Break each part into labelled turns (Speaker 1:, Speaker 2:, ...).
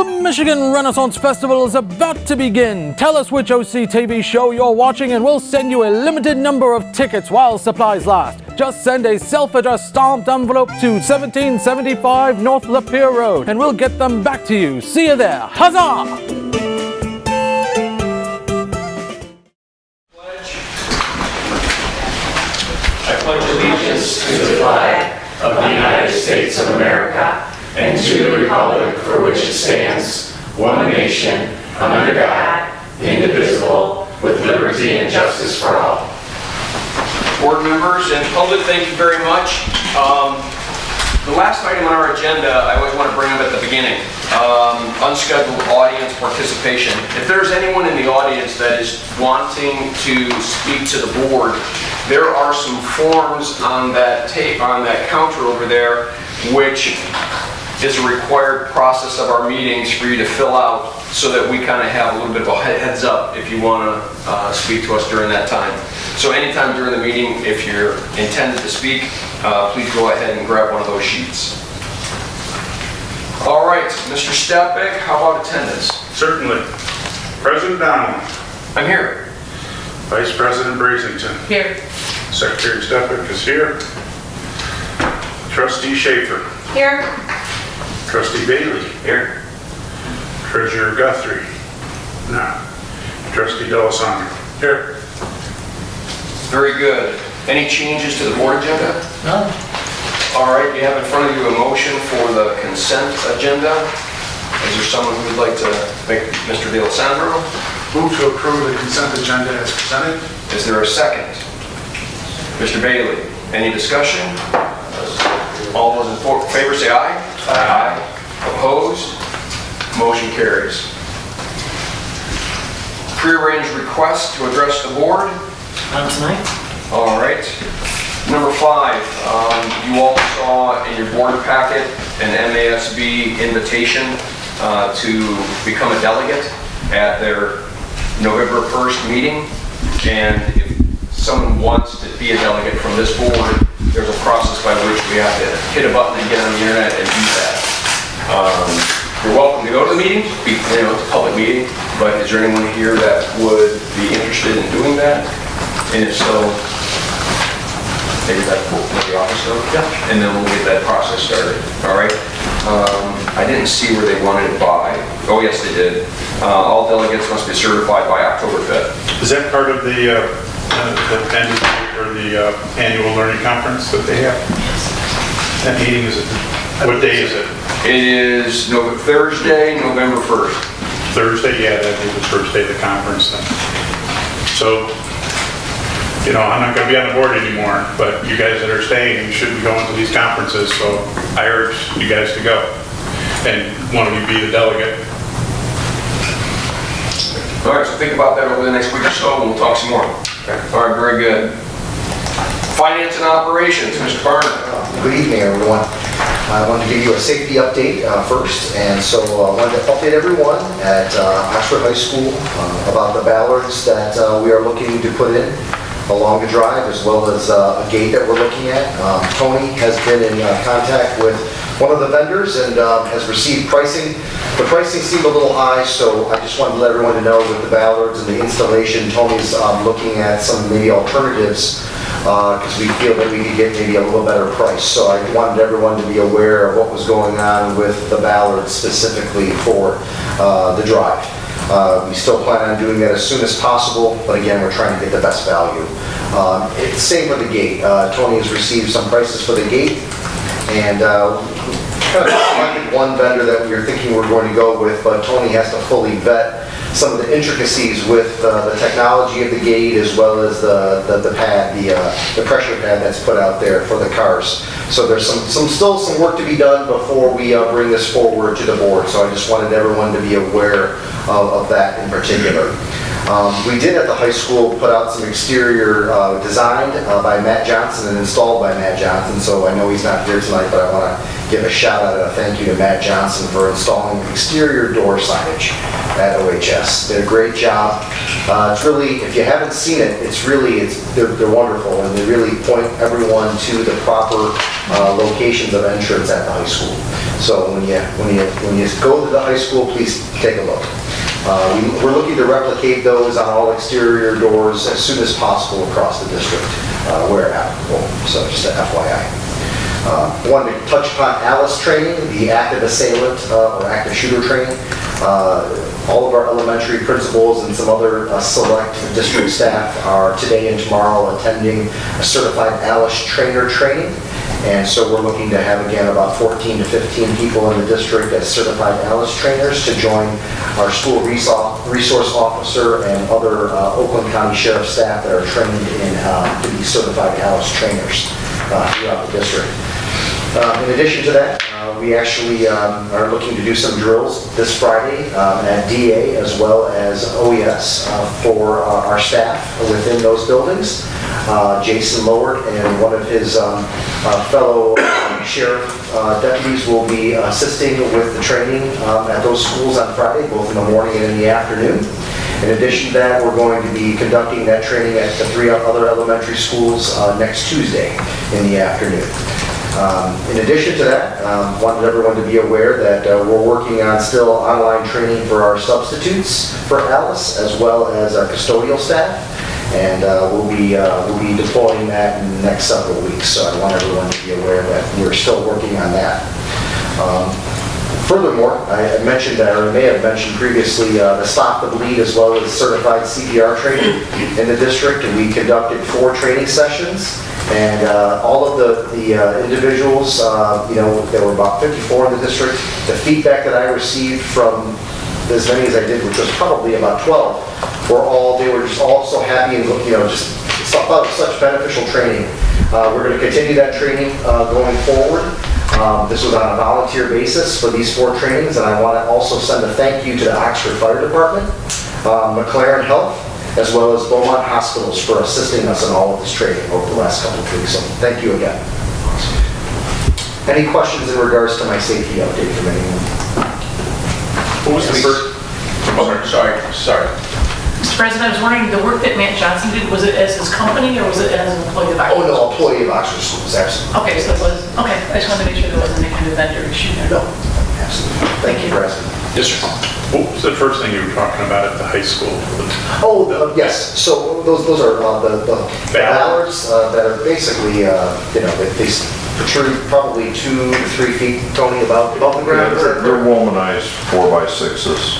Speaker 1: The Michigan Renaissance Festival is about to begin. Tell us which OC TV show you're watching and we'll send you a limited number of tickets while supplies last. Just send a self-addressed stamped envelope to 1775 North Lapeer Road and we'll get them back to you. See you there. Huzzah!
Speaker 2: I pledge allegiance to the flag of the United States of America and to the republic for which it stands, one nation, under God, indivisible, with liberty and justice for all.
Speaker 3: Board members and public, thank you very much. The last item on our agenda, I always want to bring up at the beginning, unscheduled audience participation. If there's anyone in the audience that is wanting to speak to the board, there are some forms on that counter over there, which is a required process of our meetings for you to fill out so that we kind of have a little bit of a heads up if you want to speak to us during that time. So anytime during the meeting, if you're intended to speak, please go ahead and grab one of those sheets. All right, Mr. Stepek, how about attendance?
Speaker 4: Certainly. President Donnelly.
Speaker 3: I'm here.
Speaker 4: Vice President Brasington.
Speaker 5: Here.
Speaker 4: Secretary Stepek is here. Trustee Schaefer.
Speaker 5: Here.
Speaker 4: Trustee Bailey.
Speaker 3: Here.
Speaker 4: Treasurer Guthrie. No. Trustee D'Alessandro. Here.
Speaker 3: Very good. Any changes to the board agenda?
Speaker 5: No.
Speaker 3: All right, you have in front of you a motion for the consent agenda. Is there someone who would like to make Mr. D'Alessandro?
Speaker 4: Move to approve the consent agenda as presented.
Speaker 3: Is there a second? Mr. Bailey, any discussion? All those in favor say aye. Aye. Opposed? Motion carries. Prearranged request to address the board.
Speaker 5: Not tonight?
Speaker 3: All right. Number 5, you all saw in your board packet an MASB invitation to become a delegate at their November 1st meeting. And if someone wants to be a delegate from this board, there's a process by which we have to hit a button and get on the internet and do that. You're welcome to go to the meeting, it's a public meeting, but is there anyone here that would be interested in doing that? And if so, maybe that will let the office know. Yeah. And then we'll get that process started. All right. I didn't see where they wanted it by. Oh yes, they did. All delegates must be certified by October 5th.
Speaker 4: Is that part of the annual learning conference that they have? That meeting is, what day is it?
Speaker 3: It is Thursday, November 1st.
Speaker 4: Thursday, yeah, that is the first day of the conference then. So, I'm not going to be on the board anymore, but you guys that are staying, you should be going to these conferences, so I urge you guys to go. And one of you be the delegate.
Speaker 3: All right, so think about that over the next week or so, and we'll talk some more. Okay. All right, very good. Finance and operations, Mr. Barner.
Speaker 6: Good evening, everyone. I wanted to give you a safety update first, and so I wanted to update everyone at Oxford High School about the ballards that we are looking to put in along the drive, as well as a gate that we're looking at. Tony has been in contact with one of the vendors and has received pricing. The pricing seemed a little high, so I just wanted to let everyone know with the ballards and the installation, Tony's looking at some maybe alternatives because we feel that we could get maybe a little better price. So I wanted everyone to be aware of what was going on with the ballards specifically for the drive. We still plan on doing that as soon as possible, but again, we're trying to get the best value. It's the same with the gate. Tony has received some prices for the gate, and kind of selected one vendor that we were thinking we're going to go with, but Tony has to fully vet some of the intricacies with the technology of the gate, as well as the pad, the pressure pad that's put out there for the cars. So there's still some work to be done before we bring this forward to the board. So I just wanted everyone to be aware of that in particular. We did at the high school put out some exterior designed by Matt Johnson and installed by Matt Johnson. So I know he's not here tonight, but I want to give a shout out and a thank you to Matt Johnson for installing exterior door signage at OHS. Did a great job. It's really, if you haven't seen it, they're wonderful, and they really point everyone to the proper locations of entrance at the high school. So when you go to the high school, please take a look. We're looking to replicate those on all exterior doors as soon as possible across the district, where applicable, so just a FYI. I wanted to touch upon ALICE training, the active assailant or active shooter training. All of our elementary principals and some other select district staff are today and tomorrow attending a certified ALICE trainer training. And so we're looking to have, again, about 14 to 15 people in the district as certified ALICE trainers to join our school resource officer and other Oakland County Sheriff staff that are trained to be certified ALICE trainers throughout the district. In addition to that, we actually are looking to do some drills this Friday at DA as well as OES for our staff within those buildings. Jason Loward and one of his fellow sheriff deputies will be assisting with the training at those schools on Friday, both in the morning and in the afternoon. In addition to that, we're going to be conducting that training at the 3 other elementary schools next Tuesday in the afternoon. In addition to that, wanted everyone to be aware that we're working on still online training for our substitutes for ALICE as well as our custodial staff, and we'll be deploying that in the next several weeks. So I want everyone to be aware that we're still working on that. Furthermore, I mentioned, or I may have mentioned previously, the Stop the Bleed as well as certified CPR training in the district, and we conducted 4 training sessions. And all of the individuals, there were about 54 in the district. The feedback that I received from as many as I did, which was probably about 12, they were just all so happy and just thought it was such beneficial training. We're going to continue that training going forward. This was on a volunteer basis for these 4 trainings, and I want to also send a thank you to the Oxford Fire Department, McLaren Health, as well as Beaumont Hospitals for assisting us in all of this training over the last couple of weeks. So thank you again. Any questions in regards to my safety update from anyone?
Speaker 3: What was the first? Oh, sorry.
Speaker 5: Mr. President, I was wondering, the work that Matt Johnson did, was it as his company or was it as an employee of Oxford?
Speaker 6: Oh, no, employee of Oxford Schools, absolutely.
Speaker 5: Okay, so it was, okay, I just wanted to make sure there wasn't any kind of vendor issue there.
Speaker 6: No, absolutely. Thank you, President.
Speaker 3: Yes, sir.
Speaker 4: What was the first thing you were talking about at the high school?
Speaker 6: Oh, yes, so those are the ballards that are basically, they protrude probably 2 to 3 feet, Tony, above the ground.
Speaker 7: They're womanized 4x6s.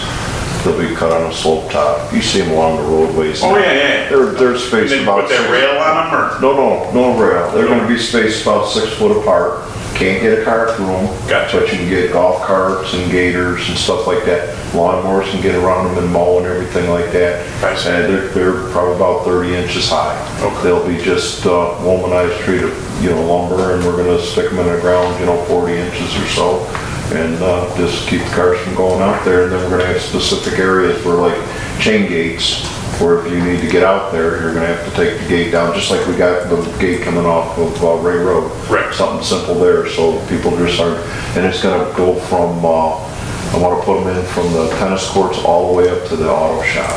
Speaker 7: They'll be cut on a slope top. You see them along the roadways.
Speaker 4: Oh, yeah.
Speaker 7: They're spaced
Speaker 4: And then
Speaker 7: about
Speaker 4: put that rail on them, or?
Speaker 7: No rail. They're gonna be spaced about 6 foot apart. Can't get a car through them.
Speaker 4: Gotcha.
Speaker 7: But you can get golf carts and gators and stuff like that. Lawnmowers can get around them and mow and everything like that.
Speaker 4: I see.
Speaker 7: And they're probably about 30 inches high.
Speaker 4: Okay.
Speaker 7: They'll be just womanized treated, lumber, and we're gonna stick them in the ground, 40 inches or so. And just keep the cars from going out there. And then we're gonna have specific areas for like chain gates, where if you need to get out there, you're gonna have to take the gate down, just like we got the gate coming off of Ray Road.
Speaker 4: Right.
Speaker 7: Something simple there, so people just aren't, and it's gonna go from, I wanna put them in from the tennis courts all the way up to the auto shop.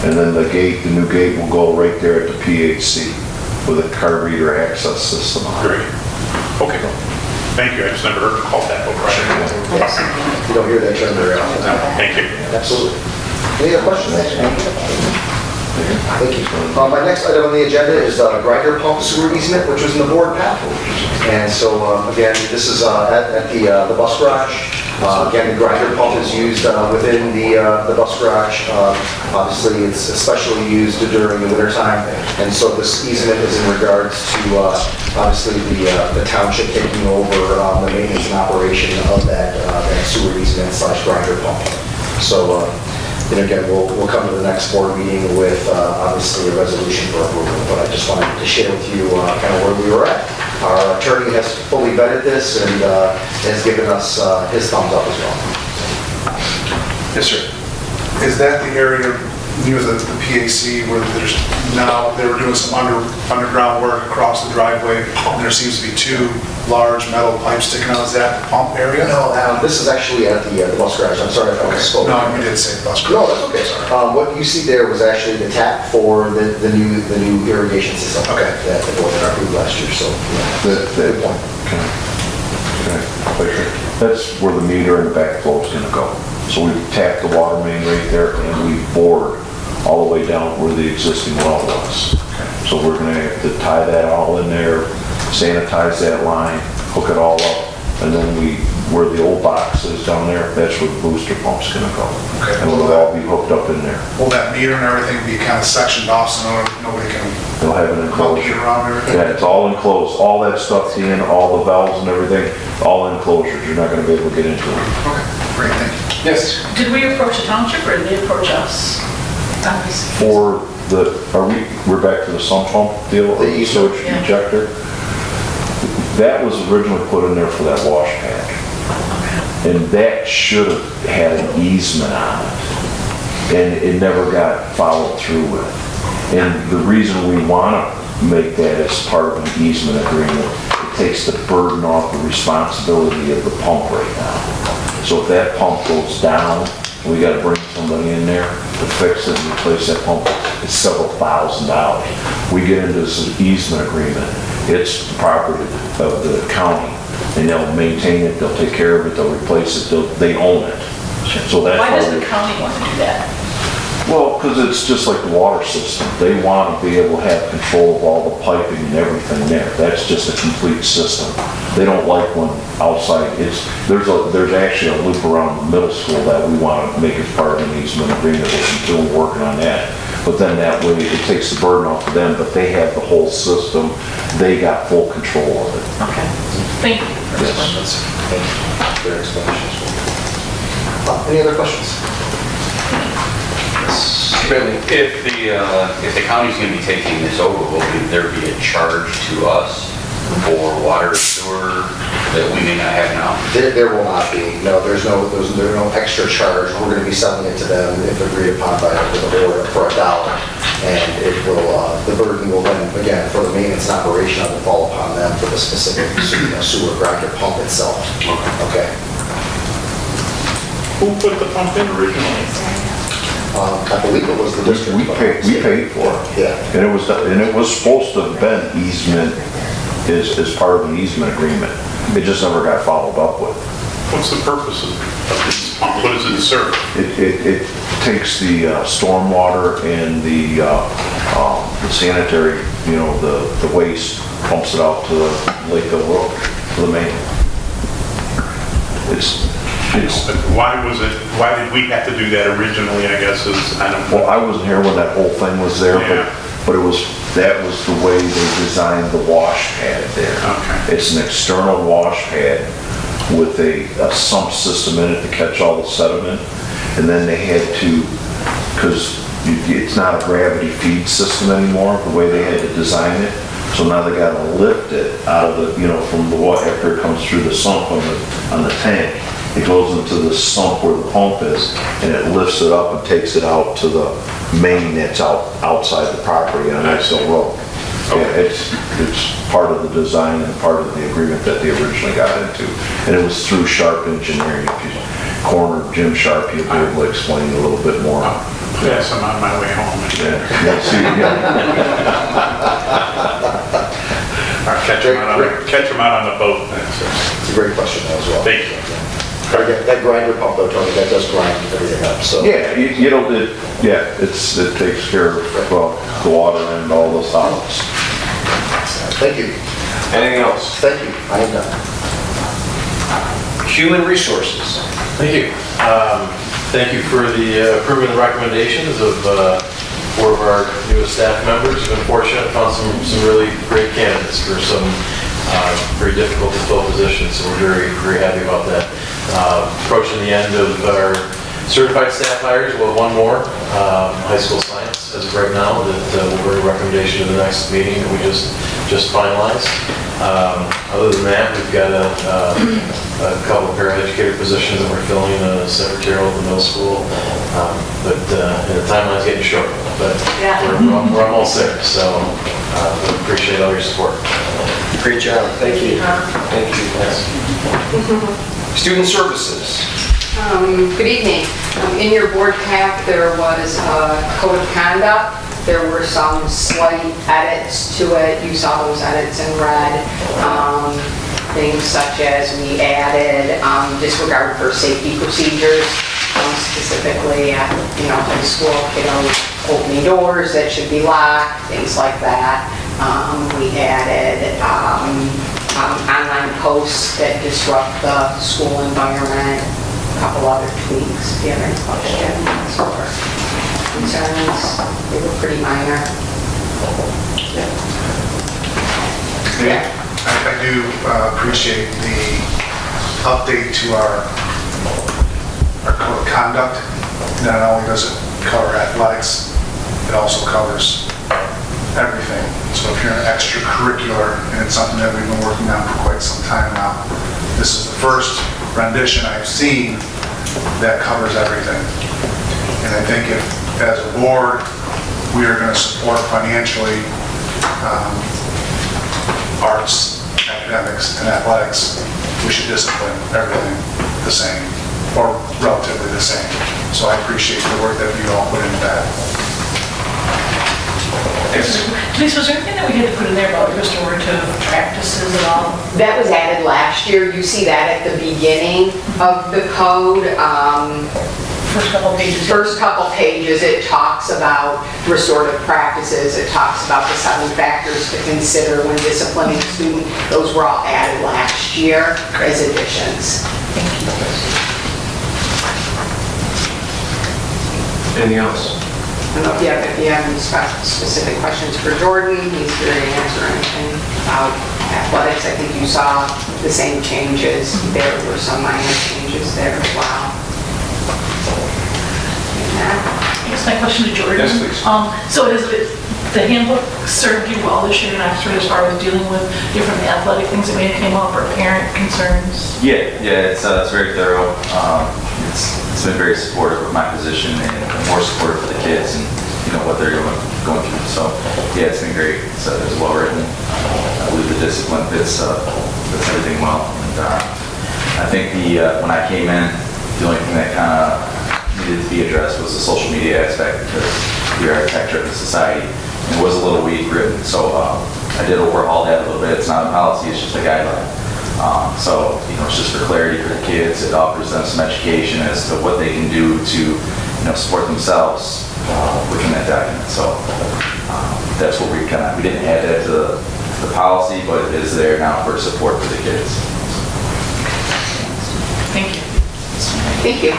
Speaker 7: And then the new gate will go right there at the PHC with a card reader access system on it.
Speaker 4: Great. Okay. Thank you. I just never heard it called that before.
Speaker 6: You don't hear that term very often.
Speaker 4: Thank you.
Speaker 6: Absolutely. Any other questions? Thank you. My next item on the agenda is grinder pump sewer easement, which was in the board pack. And so, again, this is at the bus garage. Again, the grinder pump is used within the bus garage. Obviously, it's especially used during the winter time. And so this easement is in regards to, obviously, the township taking over the maintenance and operation of that sewer easement / grinder pump. So, again, we'll come to the next board meeting with, obviously, a resolution for approval, but I just wanted to share with you kind of where we were at. Our attorney has fully vetted this and has given us his thumbs up as well.
Speaker 3: Yes, sir.
Speaker 8: Is that the area near the PAC where they were doing some underground work across the driveway, and there seems to be 2 large metal pipes sticking out? Is that the pump area?
Speaker 6: No, this is actually at the bus garage. I'm sorry if I misspoke.
Speaker 8: No, you did say bus garage.
Speaker 6: No, that's okay. What you see there was actually the tap for the new irrigation system.
Speaker 8: Okay.
Speaker 6: That the board approved last year, so, yeah. Good point.
Speaker 7: Okay. That's where the meter and the backflow is gonna go. So we tapped the water main right there and we bored all the way down where the existing well was. So we're gonna have to tie that all in there, sanitize that line, hook it all up, and then where the old box is down there, that's where the booster pump's gonna go.
Speaker 8: Okay.
Speaker 7: And it'll all be hooked up in there.
Speaker 8: Will that meter and everything be kind of sectioned off so nobody can
Speaker 7: They'll have an
Speaker 8: monkey
Speaker 7: enclosure.
Speaker 8: around everything?
Speaker 7: Yeah, it's all enclosed, all that stuff's in, all the valves and everything, all enclosures, you're not gonna be able to get into it.
Speaker 8: Okay, great, thank you.
Speaker 3: Yes.
Speaker 5: Did we approach the township or did they approach us?
Speaker 7: For we're back to the sump pump deal, or the sewage
Speaker 5: Yeah.
Speaker 7: ejector? That was originally put in there for that wash pad. And that should have had an easement on it. And it never got followed through with. And the reason we want to make that as part of an easement agreement, it takes the burden off the responsibility of the pump right now. So if that pump goes down, we got to bring somebody in there to fix it and replace that pump. It's several $1,000s. We get into this easement agreement, it's property of the county, and they'll maintain it, they'll take care of it, they'll replace it, they own it. So that's
Speaker 5: Why does
Speaker 7: why
Speaker 5: the county want to do that?
Speaker 7: well, because it's just like the water system. They want to be able to have control of all the piping and everything there. That's just a complete system. They don't like when outside, there's actually a loop around the middle school that we want to make as part of an easement agreement with them, we're working on that. But then that way, it takes the burden off of them, but they have the whole system. They got full control of it.
Speaker 5: Okay, thank you for explaining.
Speaker 6: Thank you for your explanation. Any other questions?
Speaker 9: If the county's gonna be taking this over, will there be a charge to us for water, sewer that we may not have now?
Speaker 6: There will not be. No, there's no extra charge. We're going to be selling it to them if agreed upon by the board for $1. And it will, the burden will then, again, for the maintenance and operation of it, fall upon them for the specific sewer grinder pump itself. Okay.
Speaker 4: Who put the pump in originally?
Speaker 6: I believe it was the district.
Speaker 7: We paid for it.
Speaker 6: Yeah.
Speaker 7: And it was supposed to have been easement, as part of an easement agreement. It just never got followed up with.
Speaker 4: What's the purpose of this pump? What does it serve?
Speaker 7: It takes the stormwater and the sanitary, the waste, pumps it out to the Lakeville Road, to the main.
Speaker 4: Why did we have to do that originally, I guess, I don't know.
Speaker 7: Well, I wasn't here when that whole thing was there,
Speaker 4: Yeah.
Speaker 7: but that was the way they designed the wash pad there.
Speaker 4: Okay.
Speaker 7: It's an external wash pad with a sump system in it to catch all the sediment. And then they had to, because it's not a gravity feed system anymore, the way they had to design it. So now they gotta lift it out of the, from the water after it comes through the sump on the tank. It goes into the sump where the pump is, and it lifts it up and takes it out to the main that's outside the property on Axel Road. Yeah, it's part of the design and part of the agreement that they originally got into. And it was through Sharp Engineering. If you cornered Jim Sharp, he'll be able to explain a little bit more.
Speaker 4: Yes, I'm on my way home.
Speaker 7: Yeah, see,
Speaker 4: Or catch them out on the boat.
Speaker 6: It's a great question as well.
Speaker 4: Thank you.
Speaker 6: That grinder pump though, Tony, that does grind everything up, so.
Speaker 7: Yeah, it takes care of the water and all the solids.
Speaker 6: Thank you.
Speaker 3: Anything else?
Speaker 6: Thank you. I am done.
Speaker 3: Human resources.
Speaker 10: Thank you. Thank you for the approving the recommendations of 4 of our newest staff members. We've been fortunate, found some really great candidates for some very difficult to fill positions, so we're very, very happy about that. Approaching the end of our certified staff hires, we'll have one more, high school science as of right now, that will bring a recommendation to the next meeting that we just finalized. Other than that, we've got a couple of paraeducator positions that we're filling, a secretarial at the middle school, but the timeline's getting short, but we're almost there, so we appreciate all your support.
Speaker 3: Great job. Thank you. Thank you. Student services.
Speaker 11: Good evening. In your board pack, there was a code of conduct There were some slight edits to it. You saw those edits in red. Things such as we added disregard for safety procedures, specifically at, high school, opening doors that should be locked, things like that. We added online posts that disrupt the school environment, a couple other tweaks. If you have any questions or concerns, they were pretty minor.
Speaker 8: Yeah. I do appreciate the update to our code of conduct. Not only does it cover athletics, it also covers everything. So if you're an extracurricular, and it's something that we've been working on for quite some time now, this is the first rendition I've seen that covers everything. And I think if, as a board, we are going to support financially arts, academics, and athletics, we should discipline everything the same, or relatively the same. So I appreciate the work that you all put into that.
Speaker 5: Denise, was there anything that we had to put in there about restorative practices at all?
Speaker 11: That was added last year. You see that at the beginning of the code.
Speaker 5: First couple pages.
Speaker 11: First couple pages, it talks about restorative practices. It talks about the 7 factors to consider when disciplining a student. Those were all added last year as additions.
Speaker 3: Anything else?
Speaker 11: I don't know if you have any specific questions for Jordan. He's here to answer anything about athletics. I think you saw the same changes. There were some minor changes there as well.
Speaker 5: I guess my question to Jordan.
Speaker 3: Yes, please.
Speaker 5: So is it, the handbook served you well this year in Oxford as far as dealing with different athletic things that may have came up or parent concerns?
Speaker 12: Yeah, it's very thorough. It's been very supportive of my position and more supportive for the kids and what they're going through. So yeah, it's been great. It's well written. I believe the discipline fits everything well. And I think when I came in, the only thing that kind of needed to be addressed was the social media aspect because we are a tech-driven society and it was a little weak written. So I did overhaul that a little bit. It's not a policy, it's just a guideline. So it's just for clarity for the kids. It offers them some education as to what they can do to support themselves within that document. So that's what we didn't add that to the policy, but it is there now for support for the kids.
Speaker 5: Thank you.
Speaker 11: Thank you.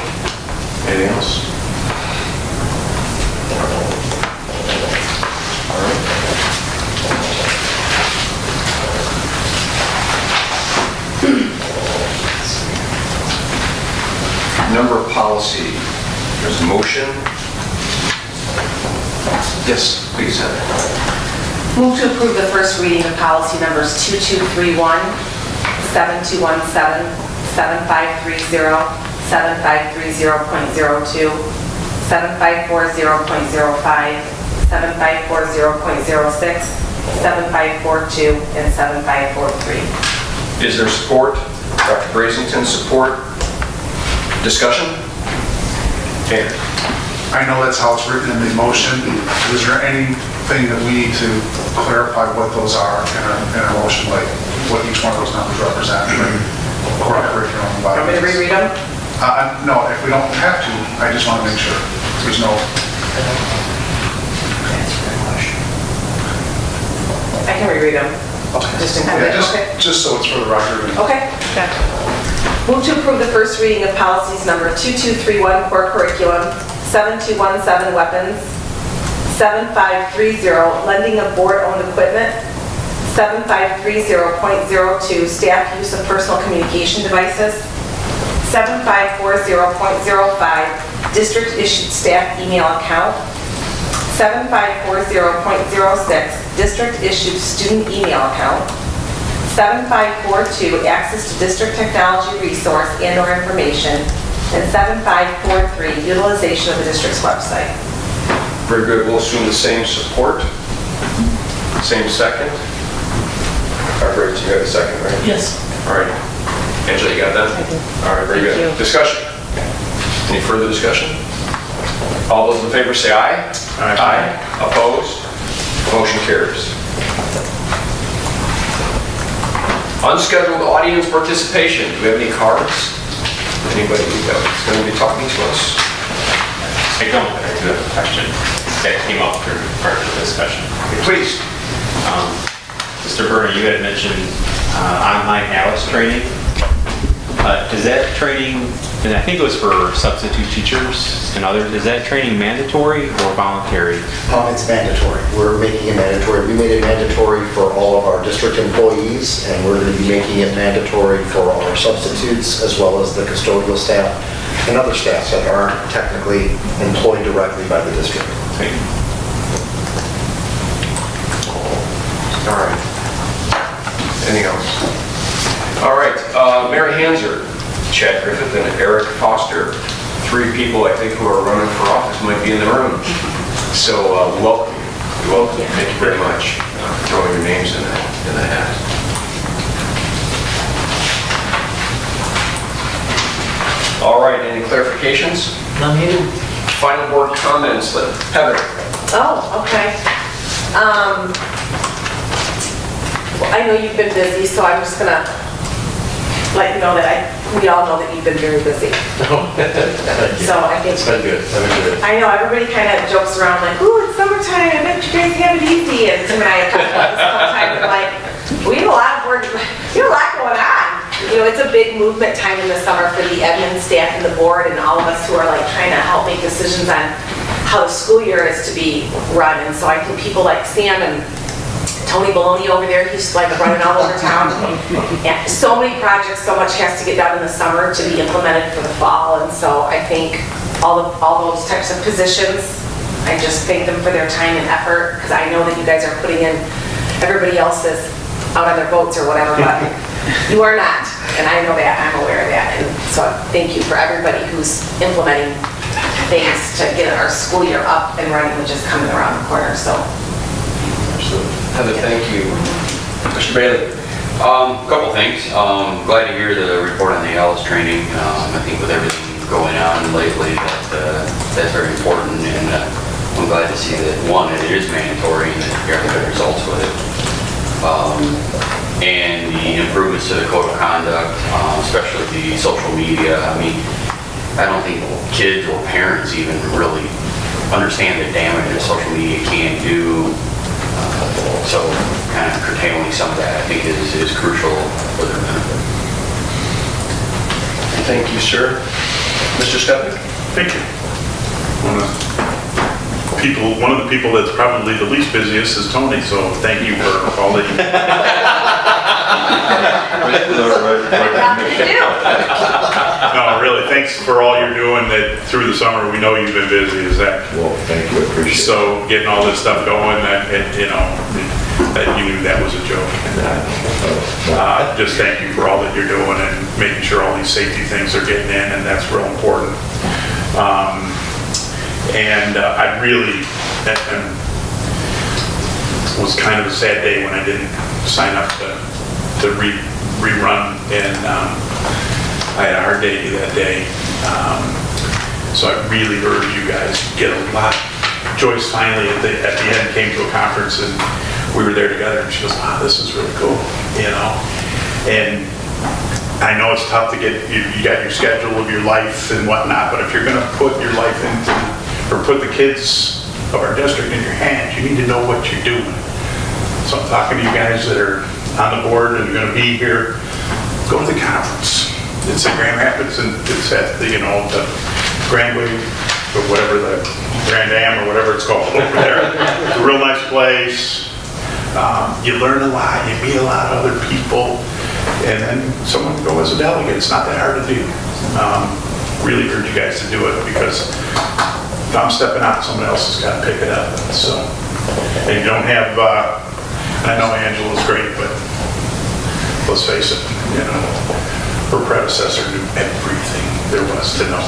Speaker 3: Anything else? All right. Number policy, there's a motion. Yes, please, Heather.
Speaker 13: Move to approve the first reading of policy numbers 2231, 7217, 7530, 7530.02, 7540.05, 7540.06, 7542, and 7543.
Speaker 3: Is there support? Dr. Brasington, support? Discussion? Tanner?
Speaker 8: I know that's how it's written in the motion. Is there anything that we need to clarify what those are in our motion, like what each one of those numbers represent? Core curriculum.
Speaker 13: Want me to reread them?
Speaker 8: No, if we don't have to, I just want to make sure there's no...
Speaker 13: I can reread them.
Speaker 8: Okay.
Speaker 13: Just in case. Okay.
Speaker 8: Just so it's for the record.
Speaker 13: Okay. Move to approve the first reading of policies number 2231, core curriculum, 7217, weapons, 7530, lending of board-owned equipment, 7530.02, staff use of personal communication devices, 7540.05, district-issued staff email account, 7540.06, district-issued student email account, 7542, access to district technology resource and/or information, and 7543, utilization of the district's website.
Speaker 3: Very good. We'll assume the same support. Same second. All right, you got a second, right?
Speaker 5: Yes.
Speaker 3: All right. Angela, you got that? All right, very good. Discussion. Any further discussion? All those in favor say aye.
Speaker 4: Aye.
Speaker 3: Opposed? Motion carries. Unscheduled audience participation. Do we have any cards? Anybody that's going to be talking to us?
Speaker 14: I don't, but I do have a question that came up through part of the discussion.
Speaker 3: Please.
Speaker 14: Mr. Berner, you had mentioned online ALICE training. Is that training, and I think it was for substitute teachers and others, is that training mandatory or voluntary?
Speaker 6: It's mandatory. We're making it mandatory. We made it mandatory for all of our district employees, and we're going to be making it mandatory for our substitutes as well as the custodial staff and other staffs that aren't technically employed directly by the district.
Speaker 14: Thank you.
Speaker 3: All right. Anything else? All right, Mary Hanser, Chad Griffith, and Eric Foster, 3 people I think who are running for office might be in the room. So welcome you. You're welcome. Thank you very much for throwing your names in the hat. All right, any clarifications?
Speaker 13: None needed.
Speaker 3: Final board comments, Heather.
Speaker 13: Oh, okay. I know you've been busy, so I'm just gonna let you know that we all know that you've been very busy.
Speaker 10: Thank you.
Speaker 13: So I think.
Speaker 10: It's been good. I've enjoyed it.
Speaker 13: I know, everybody kind of jokes around like, ooh, it's summertime, I bet you guys have it easy. And Tim and I have talked about this sometimes, and like, we have a lot of work, we have a lot going on. You know, it's a big movement time in the summer for the admin staff and the board and all of us who are like trying to help make decisions on how the school year is to be run. And so I think people like Sam and Tony Baloney over there, he's like running all over town. And so many projects, so much has to get done in the summer to be implemented for the fall. And so I think all those types of positions, I just thank them for their time and effort, because I know that you guys are putting in, everybody else is out on their boats or whatever, but you are not. And I know that, I'm aware of that. And so thank you for everybody who's implementing things to get our school year up and running, which is coming around the corner, so.
Speaker 3: Heather, thank you. Mr. Bailey.
Speaker 9: Couple things. Glad to hear the report on the ALICE training. I think with everything going on lately, that's very important, and I'm glad to see that, one, it is mandatory and that you're having good results with it. And the improvements to the code of conduct, especially the social media. I mean, I don't think kids or parents even really understand the damage that social media can do. So kind of curtailing some of that, I think, is crucial for their benefit.
Speaker 3: Thank you, sir. Mr. Stepnick?
Speaker 4: Thank you. One of the people that's probably the least busiest is Tony, so thank you for all that you do. No, really, thanks for all you're doing that through the summer. We know you've been busy, is that?
Speaker 7: Well, thank you, I appreciate it.
Speaker 4: So getting all this stuff going, that you knew that was a joke. Just thank you for all that you're doing and making sure all these safety things are getting in, and that's real important. I really, it was kind of a sad day when I didn't sign up to rerun, and I had a hard day that day. So I really urge you guys to get a lot. Joyce finally at the end came to a conference and we were there together, and she goes, wow, this is really cool, and I know it's tough to get, you got your schedule of your life and whatnot, but if you're gonna put your life into, or put the kids of our district in your hands, you need to know what you're doing. So I'm talking to you guys that are on the board and gonna be here, go to the conference. It's at Grand Rapids, and it's at the Grand Wave, or whatever, the Grand Am, or whatever it's called over there. It's a real nice place. You learn a lot, you meet a lot of other people, and then someone can go as a delegate. It's not that hard to do. Really urge you guys to do it, because if I'm stepping out, someone else has got to pick it up. So, and you don't have, I know Angela's great, but let's face it, her predecessor knew everything there was to know.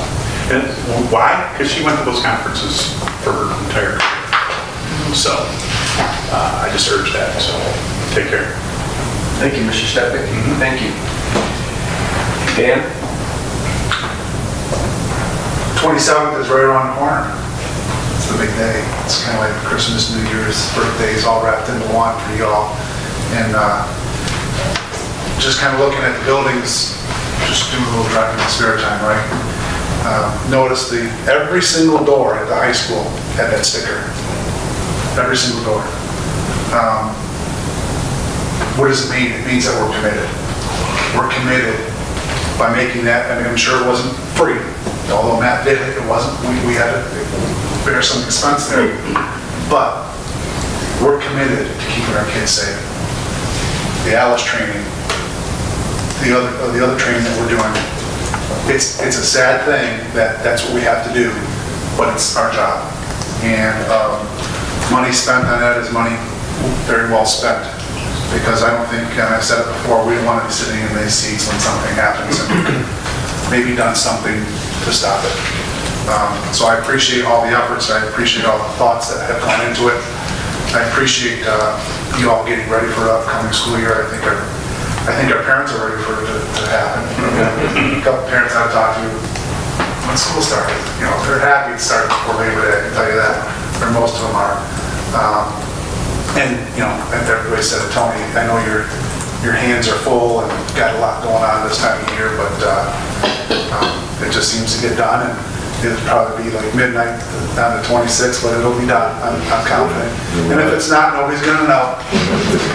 Speaker 4: And why? Because she went to those conferences for her entire career. So, I just urge that, so take care.
Speaker 3: Thank you, Mr. Stepnick. Thank you. Dan?
Speaker 8: 27th is right around the corner. It's the big day. It's kind of like Christmas, New Year's, birthdays all wrapped into one for y'all. And just kind of looking at the buildings, just doing a little driving in spare time, right? Notice every single door at the high school had that sticker. Every single door. What does it mean? It means that we're committed. We're committed by making that. I mean, I'm sure it wasn't free. Although Matt did it, it wasn't. We had to bear some expense there. But we're committed to keeping our kids safe. The ALICE training, the other training that we're doing, it's a sad thing that that's what we have to do, but it's our job. And money spent on that is money very well spent. Because I don't think, and I've said it before, we don't want to be sitting in these seats when something happens and maybe done something to stop it. So I appreciate all the efforts, I appreciate all the thoughts that have gone into it. I appreciate you all getting ready for the upcoming school year. I think our parents are ready for it to happen. A couple parents I've talked to, when school started, they're happy it started before Labor Day, I can tell you that, or most of them are. And everybody said, Tony, I know your hands are full and got a lot going on this time of year, but it just seems to get done, and it'll probably be like midnight on the 26th, but it'll be done. I'm confident. And if it's not, nobody's gonna know.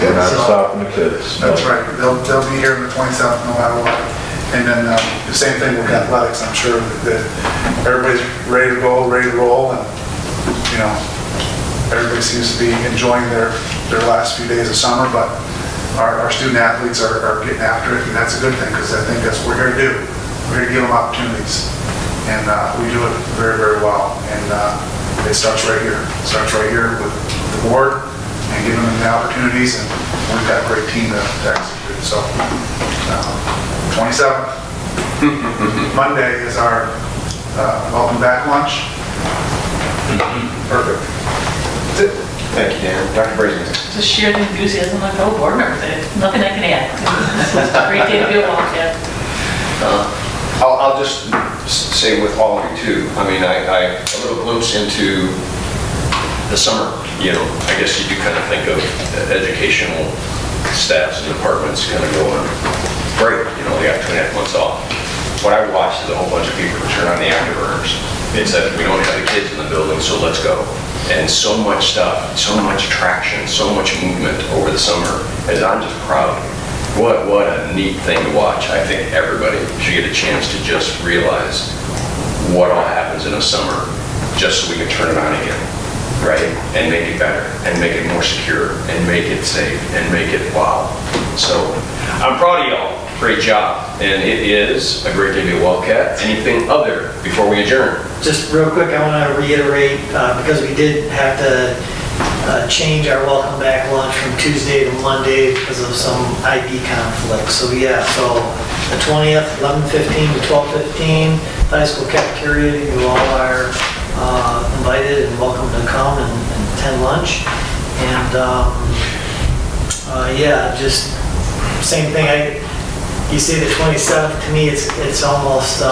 Speaker 7: We're not stopping the kids.
Speaker 8: That's right. They'll be here on the 27th, no matter what. And then the same thing with athletics. I'm sure that everybody's ready to go, ready to roll, and everybody seems to be enjoying their last few days of summer, but our student athletes are getting after it, and that's a good thing, because I think that's what we're here to do. We're here to give them opportunities, and we do it very, very well. And it starts right here. It starts right here with the board and giving them the opportunities, and we've got a great team to execute. So 27th, Monday is our welcome back lunch. Perfect. Thank you, Dan. Dr. Brazen.
Speaker 5: Just share the enthusiasm of fellow board members. Nothing I can add. It's a great day to be a Wildcat.
Speaker 3: I'll just say with all of you too, I mean, a little glimpse into the summer, I guess you do kind of think of educational staffs and departments kind of going, great, they got 2.5 months off. What I watched is a whole bunch of people turn on the afterburners. It said, we don't have the kids in the building, so let's go. And so much stuff, so much traction, so much movement over the summer, as I'm just proud. What a neat thing to watch. I think everybody should get a chance to just realize what all happens in a summer, just so we can turn it on again, right? And make it better, and make it more secure, and make it safe, and make it wow. So I'm proud of y'all. Great job. And it is a great day to be a Wildcat. Anything other before we adjourn?
Speaker 15: Just real quick, I want to reiterate, because we did have to change our welcome back lunch from Tuesday to Monday because of some ID conflicts. So yeah, so the 20th, 11:15 to 12:15, high school cafeteria, you all are invited and welcome to come and attend lunch. And yeah, just same thing. You say the 27th, to me, it's almost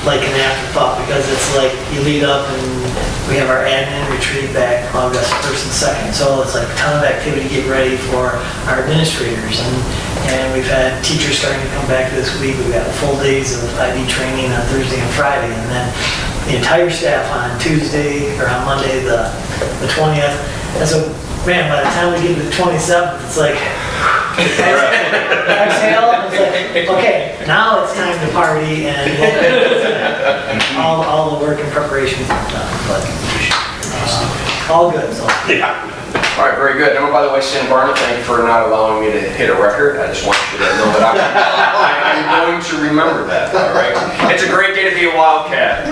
Speaker 15: like an afterthought, because it's like you lead up and we have our admin retreat back August 1st and 2nd. So it's like a ton of activity to get ready for our administrators. And we've had teachers starting to come back this week. We've got full days of IB training on Thursday and Friday. And then the entire staff on Tuesday, or on Monday, the 20th. And so, man, by the time we get to the 27th, it's like, exhale, it's like, okay, now it's time to party, and all the work and preparations are done, but all good. So.
Speaker 3: Yeah. All right, very good. And by the way, Sam Barnett, thank you for not allowing me to hit a record. I just want you to know that I'm going to remember that, all right? It's a great day to be a Wildcat.